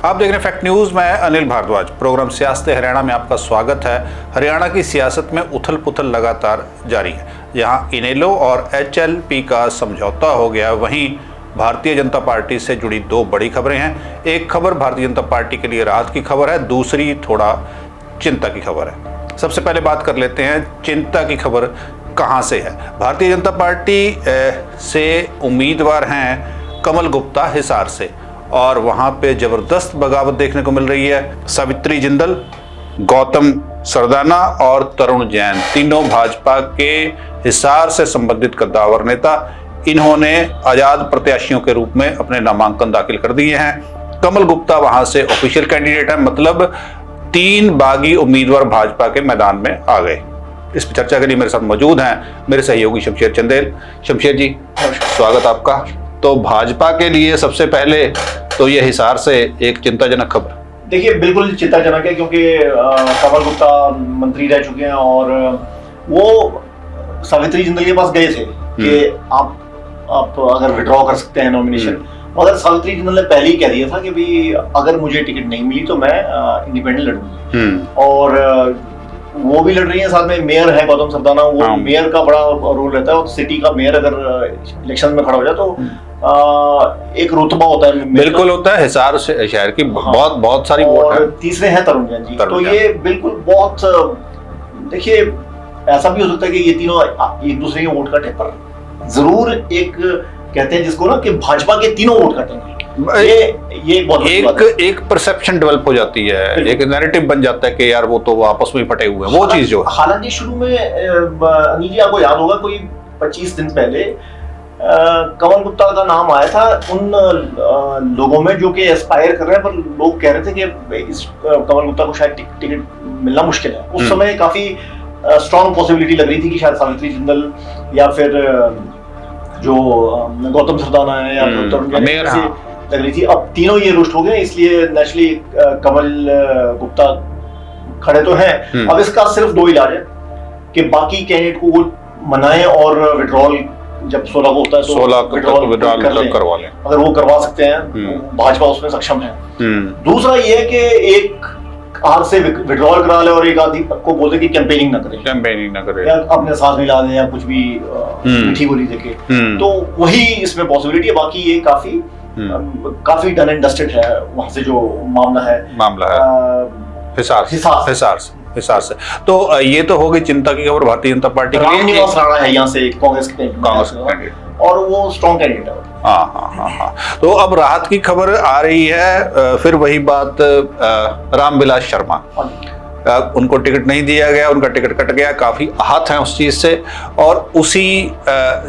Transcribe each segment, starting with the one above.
आप देख रहे हैं फैक्ट न्यूज। मैं अनिल भारद्वाज। प्रोग्राम सियासत हरियाणा में आपका स्वागत है। हरियाणा की सियासत में उथल पुथल लगातार जारी है। जहां इनेलो और एचएलपी का समझौता हो गया, वहीं भारतीय जनता पार्टी से जुड़ी दो बड़ी खबरें हैं। एक खबर भारतीय जनता पार्टी के लिए राहत की खबर है, दूसरी थोड़ा चिंता की खबर है। सबसे पहले बात कर लेते हैं चिंता की खबर कहां से है। भारतीय जनता पार्टी से उम्मीदवार हैं कमल गुप्ता हिसार से, और वहां पे जबरदस्त बगावत देखने को मिल रही है। सावित्री जिंदल, गौतम सरदाना और तरुण जैन, तीनों भाजपा के हिसार से संबंधित कद्दावर नेता, इन्होंने आजाद प्रत्याशियों के रूप में अपने नामांकन दाखिल कर दिए हैं। कमल गुप्ता वहां से ऑफिशियल कैंडिडेट है, मतलब 3 बागी उम्मीदवार भाजपा के मैदान में आ गए। इस पर चर्चा के लिए मेरे साथ मौजूद हैं मेरे सहयोगी शमशेर चंदेल। शमशेर जी, स्वागत आपका। तो भाजपा के लिए सबसे पहले तो ये हिसार से एक चिंताजनक खबर। देखिए, बिल्कुल चिंताजनक है, क्योंकि कमल गुप्ता मंत्री रह चुके हैं और वो सावित्री जिंदल के पास गए थे कि आप अगर विड्रॉ कर सकते हैं नॉमिनेशन, मगर सावित्री जिंदल ने पहले ही कह दिया था कि भाई अगर मुझे टिकट नहीं मिली तो मैं इंडिपेंडेंट लड़ूंगी। और वो भी लड़ रही है, साथ में मेयर है गौतम सरदाना। वो मेयर का बड़ा रोल रहता है, और सिटी का मेयर अगर इलेक्शन में खड़ा हो जाए तो एक रुतबा होता है। बिल्कुल होता है, हिसार शहर की बहुत सारी वोट है। तीसरे हैं तरुण जैन जी। तो ये बिल्कुल बहुत, देखिए ऐसा भी हो सकता है कि ये तीनों एक दूसरे के वोट काटे, पर जरूर एक कहते हैं जिसको ना कि भाजपा के तीनों वोट काटेंगे। ये एक परसेप्शन डेवलप हो जाती है, एक नैरेटिव बन जाता है कि यार वो तो आपस में फटे हुए हैं, वो चीज जो। हालांकि शुरू में अनिल जी, आपको याद होगा कोई 25 दिन पहले कमल गुप्ता का नाम आया था उन लोगों में जो कि एस्पायर कर रहे हैं, पर लोग कह रहे थे कि इस कमल गुप्ता को शायद टिकट मिलना मुश्किल है। उस समय काफी स्ट्रॉन्ग पॉसिबिलिटी लग रही थी कि शायद सावित्री जिंदल या फिर जो गौतम सरदाना है या फिर तरुण जैन लग रही थी। अब तीनों ये रुष्ट हो गए, इसलिए नेचुरली कमल गुप्ता खड़े तो हैं। अब इसका सिर्फ 2 इलाज है कि बाकी कैंडिडेट को वो मनाएं और विड्रॉल जब 16 को होता है तो 16 विड्रॉल करवा लें। अगर वो करवा सकते हैं, भाजपा उसमें सक्षम है। दूसरा ये है कि एक हाथ से विड्रॉल करा ले और एक आदमी को बोलते कि कैंपेनिंग ना करे या अपने साथ मिला दे या कुछ भी मीठी बोली देके, तो वही इसमें पॉसिबिलिटी है। बाकी ये काफी डन एंड डस्टेड है वहां से जो मामला है हिसार से। तो ये तो हो गई चिंता की खबर भारतीय जनता पार्टी के लिए। रामनिवास राणा है यहाँ से कांग्रेस के और वो स्ट्रॉन्ग कैंडिडेट है। हाँ। तो अब राहत की खबर आ रही है, फिर वही बात रामविलास शर्मा, उनको टिकट नहीं दिया गया, उनका टिकट कट गया, काफी आहत हैं उस चीज से, और उसी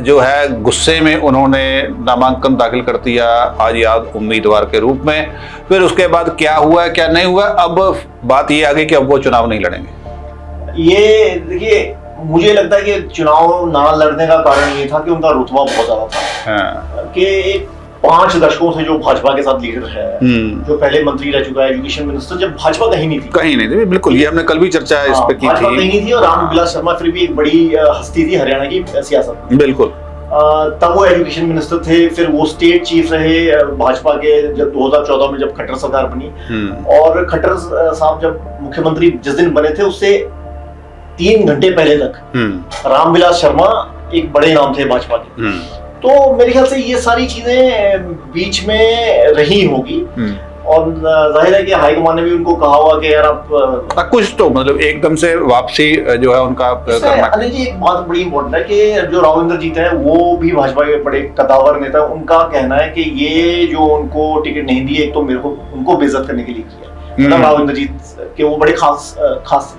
जो है गुस्से में उन्होंने नामांकन दाखिल कर दिया आजाद उम्मीदवार के रूप में। फिर उसके बाद क्या हुआ क्या नहीं हुआ, अब बात ये आ गई कि अब वो चुनाव नहीं लड़ेंगे। ये देखिए, मुझे लगता है कि चुनाव ना लड़ने का कारण ये था कि उनका रुतबा बहुत ज्यादा था। कि एक 5 दशकों से जो भाजपा के साथ लीडर है, जो पहले मंत्री रह चुका है, एजुकेशन मिनिस्टर, जब भाजपा कहीं नहीं थी। बिल्कुल, ये हमने कल भी चर्चा इस पे की थी। भाजपा कहीं नहीं थी, और रामविलास शर्मा फिर भी एक बड़ी हस्ती थी हरियाणा की सियासत में। बिल्कुल। तब वो एजुकेशन मिनिस्टर थे, फिर वो स्टेट चीफ रहे भाजपा के जब 2014 में जब खट्टर सरकार बनी। और खट्टर साहब जब मुख्यमंत्री जिस दिन बने थे उससे 3 घंटे पहले तक रामविलास शर्मा एक बड़े नाम थे भाजपा के। तो मेरे ख्याल से ये सारी चीजें बीच में रही होगी, और जाहिर है कि हाईकमान ने भी उनको कहा हुआ कि यार आप कुछ तो मतलब एकदम से वापसी जो है उनका करना। अनिल जी, एक बात बड़ी इंपॉर्टेंट है कि जो राव इंद्रजीत है वो भी भाजपा के बड़े कद्दावर नेता, उनका कहना है कि ये जो उनको टिकट नहीं दिए, एक तो मेरे को उनको बेइज्जत करने के लिए किया, मतलब राव इंद्रजीत के वो बड़े खास।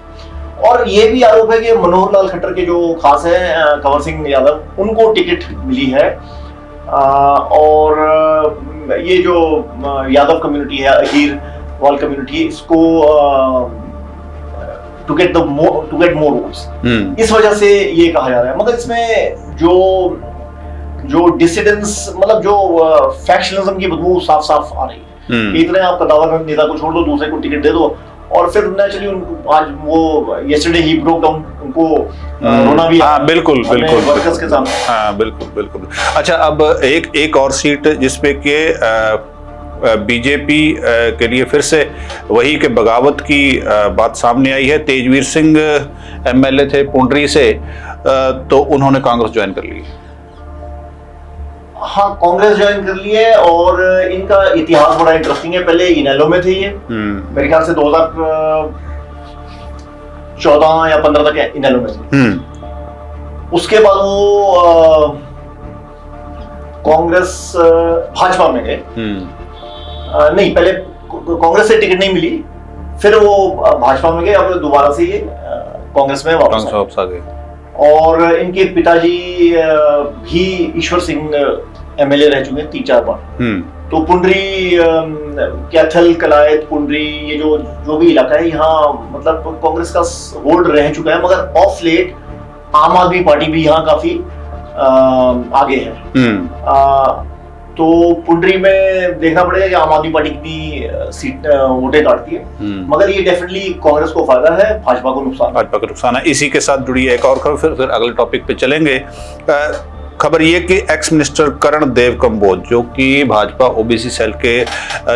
और ये भी आरोप है कि मनोहर लाल खट्टर के जो खास हैं कंवर सिंह यादव, उनको टिकट मिली है। और ये जो यादव कम्युनिटी है, अहीर वाल कम्युनिटी, इसको टू गेट मोर वोट्स, इस वजह से ये कहा जा रहा है। मगर इसमें जो डिसिडेंस, मतलब जो फैक्शनलिज्म की बदबू साफ साफ आ रही है। इतने आप कद्दावर नेता को छोड़ दो, दूसरे को टिकट दे दो, और फिर नेचुरली आज वो येस्टरडे ही ब्रोक डाउन, उनको रोना भी। हाँ बिल्कुल वर्कर्स के सामने। हाँ बिल्कुल। अच्छा, अब एक और सीट जिसपे के बीजेपी के लिए फिर से वही के बगावत की बात सामने आई है। तेजवीर सिंह एमएलए थे पुंडरी से, तो उन्होंने कांग्रेस ज्वाइन कर ली। हाँ, कांग्रेस ज्वाइन कर ली है और इनका इतिहास बड़ा इंटरेस्टिंग है। पहले इनेलो में थे ये, मेरे ख्याल से 2014 या 15 तक इनेलो में थे। उसके बाद वो कांग्रेस भाजपा में गए। नहीं, पहले कांग्रेस से टिकट नहीं मिली, फिर वो भाजपा में गए, अब दोबारा से ये कांग्रेस में वापस आ गए। और इनके पिताजी भी ईश्वर सिंह एमएलए रह चुके हैं 3-4 बार। तो पुंडरी, कैथल, कलायत, पुंडरी, ये जो भी इलाका है यहाँ, मतलब कांग्रेस का होल्ड रह चुका है। मगर ऑफ लेट आम आदमी पार्टी भी यहाँ काफी आगे है। तो पुंडरी में देखना पड़ेगा कि आम आदमी पार्टी कितनी सीट वोटें काटती है। मगर ये डेफिनेटली कांग्रेस को फायदा है, भाजपा को नुकसान है। इसी के साथ जुड़ी है एक और खबर, फिर अगले टॉपिक पे चलेंगे। खबर ये कि एक्स मिनिस्टर करण देव कंबोज, जो कि भाजपा ओबीसी सेल के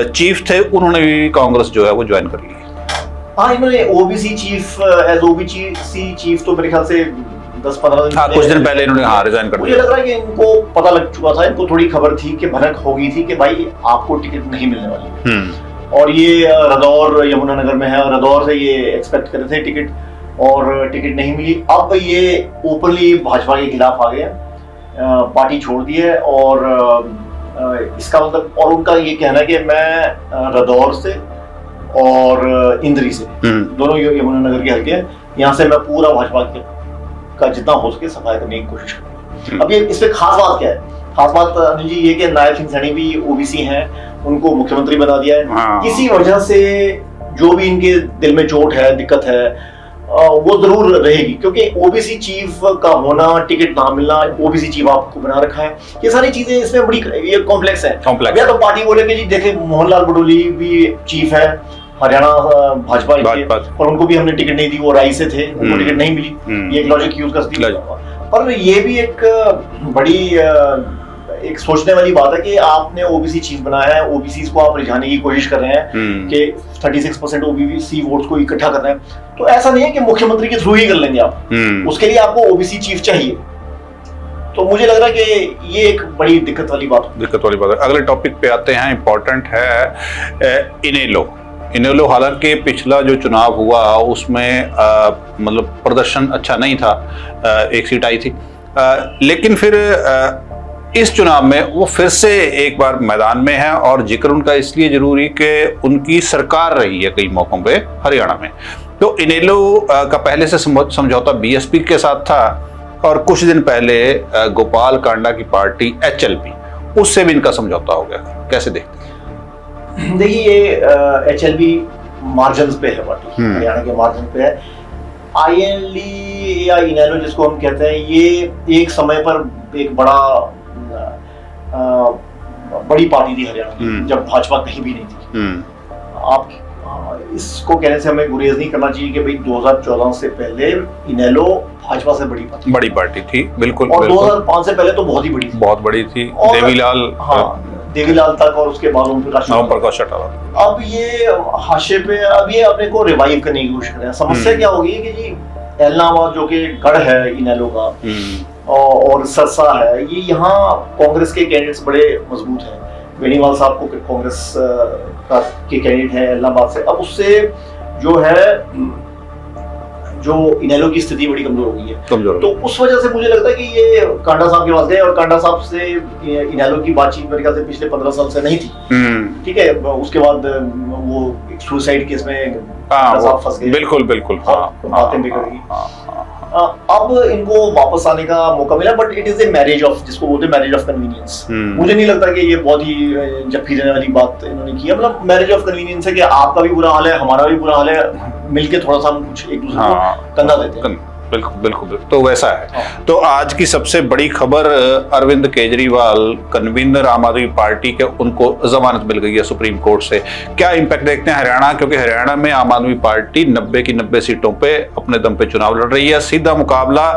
चीफ थे, उन्होंने भी कांग्रेस जो है वो ज्वाइन कर ली। हाँ, इन्होंने OBC chief as OBC chief तो मेरे ख्याल से 10-15 दिन, कुछ दिन पहले इन्होंने रिजाइन कर दिया। मुझे लग रहा है कि इनको पता लग चुका था, इनको थोड़ी खबर थी कि भनक हो गई थी कि भाई आपको टिकट नहीं मिलने वाली। और ये रदौर यमुनानगर में है, और रदौर से ये एक्सपेक्ट कर रहे थे टिकट, और टिकट नहीं मिली। अब ये ओपनली भाजपा के खिलाफ आ गए, पार्टी छोड़ दी है। और इसका मतलब, और उनका ये कहना है कि मैं रदौर से और इंद्री से, दोनों यमुनानगर के हल्के हैं, यहाँ से मैं पूरा भाजपा का जितना हो सके सफाई करने की कोशिश करूंगा। अब ये इसमें खास बात क्या है? खास बात अनिल जी ये कि नायब सिंह सैनी भी ओबीसी हैं, उनको मुख्यमंत्री बना दिया है। किसी वजह से जो भी इनके दिल में चोट है, दिक्कत है, वो जरूर रहेगी, क्योंकि ओबीसी चीफ का होना, टिकट ना मिलना, ओबीसी चीफ आपको बना रखा है, ये सारी चीजें इसमें बड़ी ये कॉम्प्लेक्स है। या तो पार्टी बोले कि जी देखे मोहनलाल बडोली भी चीफ है हरियाणा भाजपा के, और उनको भी हमने टिकट नहीं दी, वो राई से थे, उनको टिकट नहीं मिली, ये एक लॉजिक यूज कर सकती है। पर ये भी एक बड़ी एक सोचने वाली बात है कि आपने ओबीसी चीफ बनाया है, ओबीसी को आप रिझाने की कोशिश कर रहे हैं कि 36% ओबीसी वोट्स को इकट्ठा कर रहे हैं, तो ऐसा नहीं है कि मुख्यमंत्री के थ्रू ही कर लेंगे आप, उसके लिए आपको ओबीसी चीफ चाहिए। तो मुझे लग रहा है कि ये एक बड़ी दिक्कत वाली बात है। अगले टॉपिक पे आते हैं, इंपॉर्टेंट है इनेलो। हालांकि पिछला जो चुनाव हुआ उसमें मतलब प्रदर्शन अच्छा नहीं था, एक सीट आई थी, लेकिन फिर इस चुनाव में वो फिर से एक बार मैदान में है, और जिक्र उनका इसलिए जरूरी कि उनकी सरकार रही है कई मौकों पे हरियाणा में। तो इनेलो का पहले से समझौता बीएसपी के साथ था, और कुछ दिन पहले गोपाल कांडा की पार्टी एचएलपी, उससे भी इनका समझौता हो गया। कैसे देखते हैं? देखिए, ये एचएलपी मार्जिन्स पे है, पार्टी हरियाणा के मार्जिन पे है। आईएनएलडी या इनेलो जिसको हम कहते हैं, ये एक समय पर एक बड़ी पार्टी थी हरियाणा की, जब भाजपा कहीं भी नहीं थी। आप इसको कहने से हमें गुरेज नहीं करना चाहिए कि भाई 2014 से पहले इनेलो भाजपा से बड़ी पार्टी थी, बिल्कुल। और 2005 से पहले तो बहुत बड़ी थी। देवीलाल तक, और उसके बाद ओम प्रकाश चौटाला। अब ये हाशिए पे, अब ये अपने को रिवाइव करने की कोशिश कर रहे हैं। समस्या क्या होगी कि जी एलनाबाद जो कि गढ़ है इनेलो का, और सरसा है, ये यहाँ कांग्रेस के कैंडिडेट्स बड़े मजबूत हैं। बेनीवाल साहब को कांग्रेस के कैंडिडेट हैं एलनाबाद से। अब उससे जो है, जो इनेलो की स्थिति बड़ी कमजोर हो गई है, तो उस वजह से मुझे लगता है कि ये कांडा साहब के पास गए, और कांडा साहब से इनेलो की बातचीत मेरे ख्याल से पिछले 15 साल से नहीं थी। ठीक है, उसके बाद वो सुसाइड केस में साहब फंस गए। बिल्कुल बातें बिगड़ गई। अब इनको वापस आने का मौका मिला, but it is a marriage of, जिसको बोलते हैं मैरिज ऑफ कन्वीनियंस। मुझे नहीं लगता कि ये बहुत ही जफ्फी देने वाली बात इन्होंने की है। मतलब मैरिज ऑफ कन्वीनियंस है कि आपका भी बुरा हाल है, हमारा भी बुरा हाल है, मिलके थोड़ा सा हम कुछ एक दूसरे को कंधा देते हैं। बिल्कुल बिल्कुल बिल्कुल। तो वैसा है। तो आज की सबसे बड़ी खबर, अरविंद केजरीवाल कन्वीनर आम आदमी पार्टी के, उनको जमानत मिल गई है सुप्रीम कोर्ट से। क्या इंपैक्ट देखते हैं हरियाणा, क्योंकि हरियाणा में आम आदमी पार्टी 90 की 90 सीटों पे अपने दम पे चुनाव लड़ रही है। सीधा मुकाबला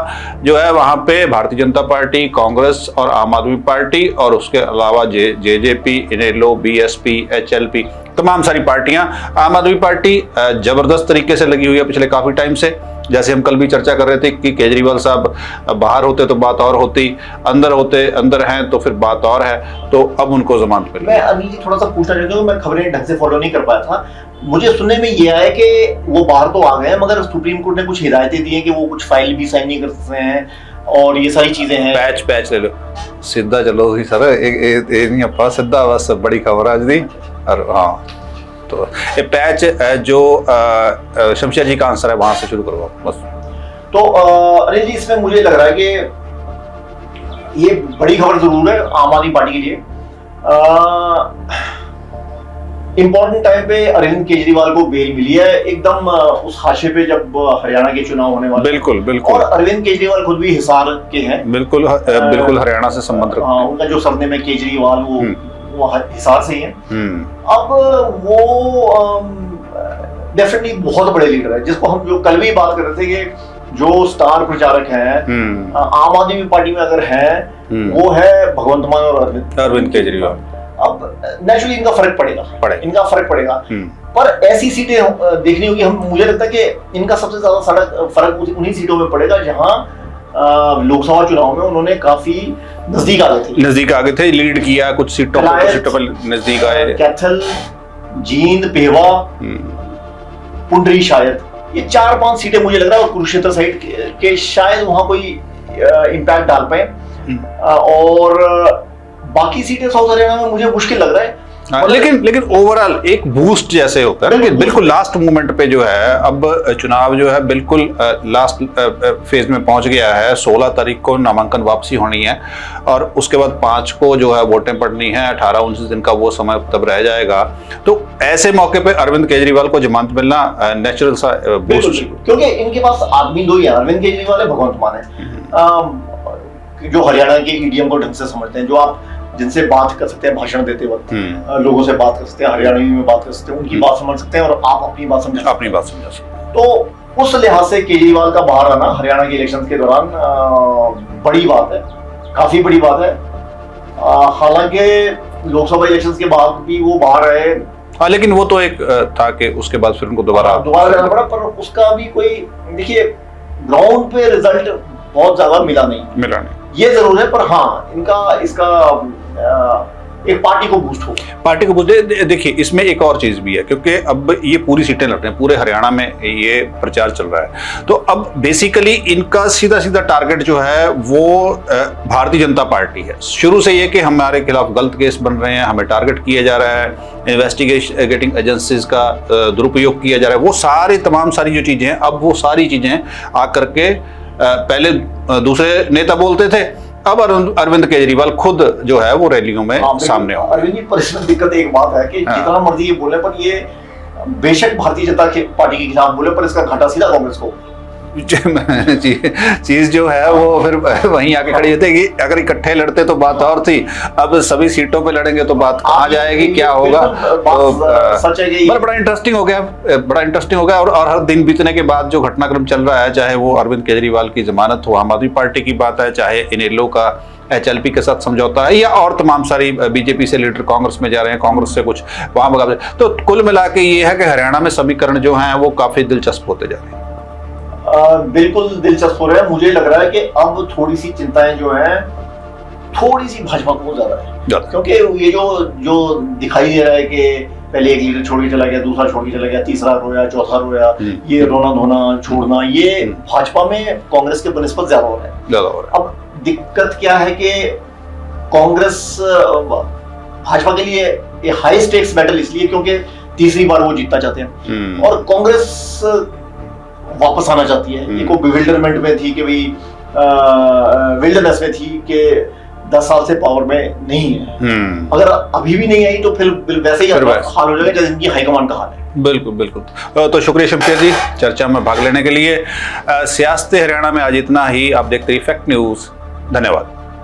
जो है वहां पे भारतीय जनता पार्टी, कांग्रेस और आम आदमी पार्टी, और उसके अलावा जेजेपी, इनेलो, बीएसपी, एचएलपी, तमाम सारी पार्टियां। आम आदमी पार्टी जबरदस्त तरीके से लगी हुई है पिछले काफी टाइम से। जैसे हम कल भी चर्चा कर रहे थे कि केजरीवाल साहब बाहर होते तो बात और होती, अंदर हैं तो फिर बात और है। तो अब उनको जमानत मिल गई। मैं अनिल जी थोड़ा सा पूछना चाहता हूँ, मैं खबरें ढंग से फॉलो नहीं कर पाया था। मुझे सुनने में ये आया कि वो बाहर तो आ गए हैं, मगर सुप्रीम कोर्ट ने कुछ हिदायतें दी हैं कि वो कुछ फाइल भी साइन नहीं कर सकते हैं और ये सारी चीजें हैं। पैच ले लो, सीधा चलो सर, एक नहीं अपा सीधा, बस बड़ी खबर आज दी। और हाँ, तो ये पैच जो शमशेर जी का आंसर है वहां से शुरू करो बस। तो अनिल जी, इसमें मुझे लग रहा है कि ये बड़ी खबर जरूर है आम आदमी पार्टी के लिए। इंपॉर्टेंट टाइम पे अरविंद केजरीवाल को बेल मिली है, एकदम उस हाशिए पे जब हरियाणा के चुनाव होने वाले। बिल्कुल बिल्कुल। और अरविंद केजरीवाल खुद भी हिसार के हैं। बिल्कुल बिल्कुल, हरियाणा से संबंध रखते हैं। उनका जो सरनेम है केजरीवाल, वो हिसार से ही है। अब वो डेफिनेटली बहुत बड़े लीडर है, जिसको हम जो कल भी बात कर रहे थे कि जो स्टार प्रचारक हैं आम आदमी पार्टी में अगर हैं, वो है भगवंत मान और अरविंद केजरीवाल। अब नेचुरली इनका फर्क पड़ेगा। पर ऐसी सीटें देखनी होगी। मुझे लगता है कि इनका सबसे ज्यादा फर्क उन्हीं सीटों में पड़ेगा जहां लोकसभा चुनाव में उन्होंने काफी नजदीक आ गए थे, लीड किया कुछ सीटों पर नजदीक आए। कैथल, जींद, पेवा, पुंडरी, शायद ये 4-5 सीटें मुझे लग रहा है, और कुरुक्षेत्र साइड के शायद वहां कोई इम्पैक्ट डाल पाए। और बाकी सीटें साउथ हरियाणा में मुझे मुश्किल लग रहा है। लेकिन ओवरऑल एक बूस्ट जैसे होता है, बिल्कुल लास्ट मोमेंट पे जो है, अब चुनाव जो है बिल्कुल लास्ट फेज में पहुंच गया है। 16 तारीख को नामांकन वापसी होनी है और उसके बाद 5 को जो है वोटें पड़नी है। 18-19 दिन का वो समय तब रह जाएगा। तो ऐसे मौके पे अरविंद केजरीवाल को जमानत मिलना नेचुरल सा बूस्ट, क्योंकि इनके पास आदमी दो ही है, अरविंद केजरीवाल है, भगवंत मान है, जो हरियाणा के ईडीएम को ढंग से समझते हैं, जो आप जिनसे बात कर सकते हैं भाषण देते वक्त, लोगों से बात कर सकते हैं, हरियाणवी में बात कर सकते हैं, उनकी बात समझ सकते हैं और आप अपनी बात समझ सकते हैं। तो उस लिहाज से केजरीवाल का बाहर आना हरियाणा के इलेक्शन के दौरान बड़ी बात है, काफी बड़ी बात है। हालांकि लोकसभा इलेक्शन के बाद भी वो बाहर आए। हाँ, लेकिन वो तो एक था कि उसके बाद फिर उनको दोबारा जाना पड़ा, पर उसका भी कोई, देखिए ग्राउंड पे रिजल्ट बहुत ज्यादा मिला नहीं, ये जरूर है। पर हाँ, इसका एक पार्टी को बूस्ट देखिए, इसमें एक और चीज भी है, क्योंकि अब ये पूरी सीटें लड़ रहे हैं, पूरे हरियाणा में ये प्रचार चल रहा है। तो अब बेसिकली इनका सीधा टारगेट जो है वो भारतीय जनता पार्टी है। शुरू से ये कि हमारे खिलाफ गलत केस बन रहे हैं, हमें टारगेट किया जा रहा है, इन्वेस्टिगेटिंग एजेंसीज का दुरुपयोग किया जा रहा है, वो तमाम सारी जो चीजें हैं, अब वो सारी चीजें आकर के पहले दूसरे नेता बोलते थे, अब अरविंद केजरीवाल खुद जो है वो रैलियों में सामने हो। अरविंद जी, पर इसमें दिक्कत एक बात है कि जितना मर्जी ये बोले, पर ये बेशक भारतीय जनता पार्टी के खिलाफ बोले, पर इसका घाटा सीधा कांग्रेस को। चीज जो है वो फिर वहीं आके खड़ी होती है कि अगर इकट्ठे लड़ते तो बात और थी, अब सभी सीटों पे लड़ेंगे तो बात कहाँ जाएगी, क्या होगा। तो सच है कि बड़ा इंटरेस्टिंग हो गया और हर दिन बीतने के बाद जो घटनाक्रम चल रहा है, चाहे वो अरविंद केजरीवाल की जमानत हो, आम आदमी पार्टी की बात है, चाहे इनेलो का एचएलपी के साथ समझौता है, या और तमाम सारी बीजेपी से लीडर कांग्रेस में जा रहे हैं, कांग्रेस से कुछ वहां मुकाबले। तो कुल मिला के ये है कि हरियाणा में समीकरण जो हैं वो काफी दिलचस्प होते जा रहे हैं। बिल्कुल दिलचस्प हो रहा है। मुझे लग रहा है कि अब थोड़ी सी चिंताएं जो हैं, थोड़ी सी भाजपा को ज्यादा है, क्योंकि ये जो दिखाई दे रहा है कि पहले एक लीडर छोड़ के चला गया, दूसरा छोड़ के चला गया, तीसरा रोया, चौथा रोया, ये रोना धोना छोड़ना, ये भाजपा में कांग्रेस के बनिस्बत ज्यादा हो रहा है। अब दिक्कत क्या है कि कांग्रेस भाजपा के लिए ये हाई स्टेक्स बैटल इसलिए क्योंकि तीसरी बार वो जीतना चाहते हैं, और कांग्रेस वापस आना चाहती है। एक वो बिविल्डरमेंट में थी कि भाई विल्डरनेस में थी कि 10 साल से पावर में नहीं है। अगर अभी भी नहीं आई तो फिर वैसे ही हाल हो जाएगा जैसे इनकी हाईकमान का हाल है। बिल्कुल बिल्कुल। तो शुक्रिया शमशेर जी चर्चा में भाग लेने के लिए। सियासत हरियाणा में आज इतना ही। आप देखते रहिए फैक्ट न्यूज। धन्यवाद।